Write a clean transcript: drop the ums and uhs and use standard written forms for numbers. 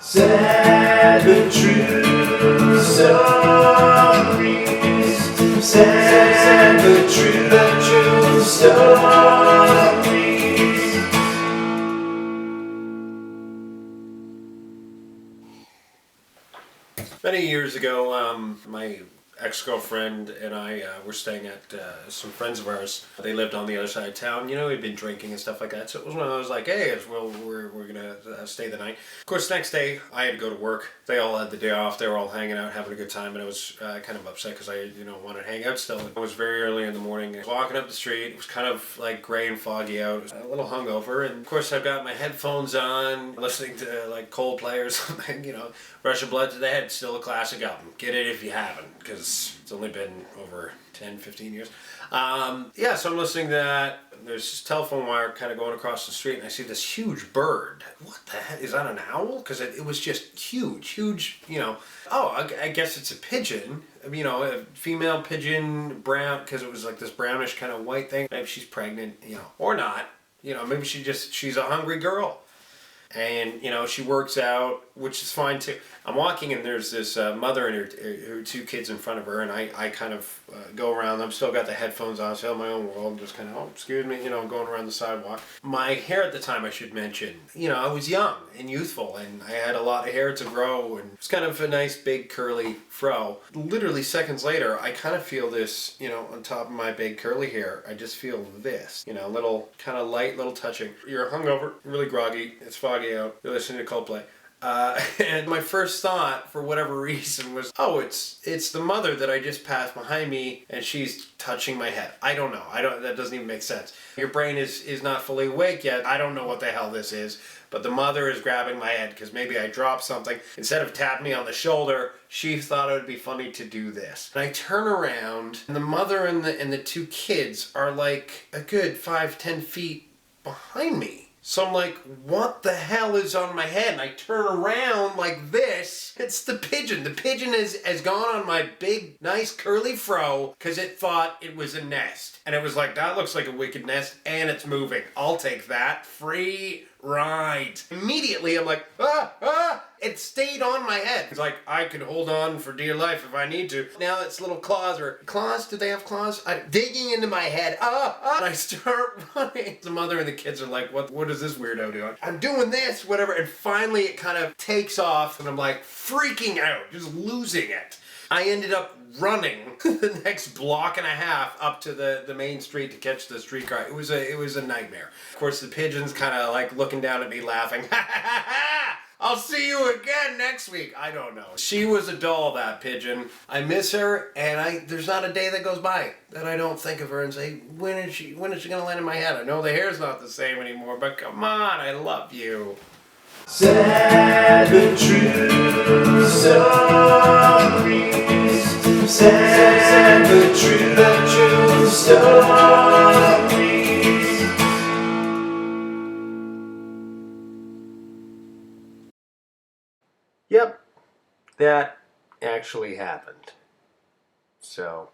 Sad but true stories. Sad but true stories. Many years ago, my ex-girlfriend and I were staying at some friends of ours. They lived on the other side of town. You know, we'd been drinking and stuff like that. So it was when I was like, hey, we're going to stay the night. Of course, the next day, I had to go to work. They all had the day off. They were all hanging out, having a good time. And I was kind of upset because I, wanted to hang out still. It was very early in the morning. I was walking up the street. It was kind of like gray and foggy out. It was a little hungover. And of course, I've got my headphones on, listening to like Coldplay or something, Rush of Blood to the Head, still a classic album. Get it if you haven't, because it's only been over 10, 15 years. So I'm listening to that. There's this telephone wire kind of going across the street, and I see this huge bird. What the heck? Is that an owl? Because it was just huge, Oh, I guess it's a pigeon. A female pigeon, brown, because it was like this brownish kind of white thing. Maybe she's pregnant, or not. Maybe she's a hungry girl. And, she works out, which is fine too. I'm walking and there's this mother and her two kids in front of her, and I kind of go around them. Still got the headphones on, still in my own world, just kind of, oh, excuse me, going around the sidewalk. My hair at the time, I should mention, I was young and youthful, and I had a lot of hair to grow, and it was kind of a nice big curly fro. Literally seconds later, I kind of feel this, on top of my big curly hair, I just feel this, little kind of light, little touching. You're hungover, really groggy, it's foggy out, you're listening to Coldplay. And my first thought, for whatever reason, was, oh, it's the mother that I just passed behind me, and she's touching my head. I don't know. That doesn't even make sense. Your brain is not fully awake yet. I don't know what the hell this is, but the mother is grabbing my head because maybe I dropped something. Instead of tapping me on the shoulder, she thought it would be funny to do this. And I turn around, and the mother and the two kids are like a good 5-10 feet behind me. So I'm like, what the hell is on my head? And I turn around like this. It's the pigeon. The pigeon has gone on my big, nice curly fro because it thought it was a nest. And it was like, that looks like a wicked nest, and it's moving. I'll take that. Free ride. Immediately, I'm like, it stayed on my head. It's like, I could hold on for dear life if I need to. Now it's little claws, do they have claws? Digging into my head, and I start running. The mother and the kids are like, what is this weirdo doing? I'm doing this, whatever, and finally it kind of takes off, and I'm like freaking out, just losing it. I ended up running the next block and a half up to the main street to catch the streetcar. It was a nightmare. Of course, the pigeon's kind of like looking down at me laughing. Ha ha ha ha! I'll see you again next week. I don't know. She was a doll, that pigeon. I miss her, and there's not a day that goes by that I don't think of her and say, when is she gonna land in my head? I know the hair's not the same anymore, but come on, I love you. Sad but true stories. Sad but true stories. Yep, that actually happened. So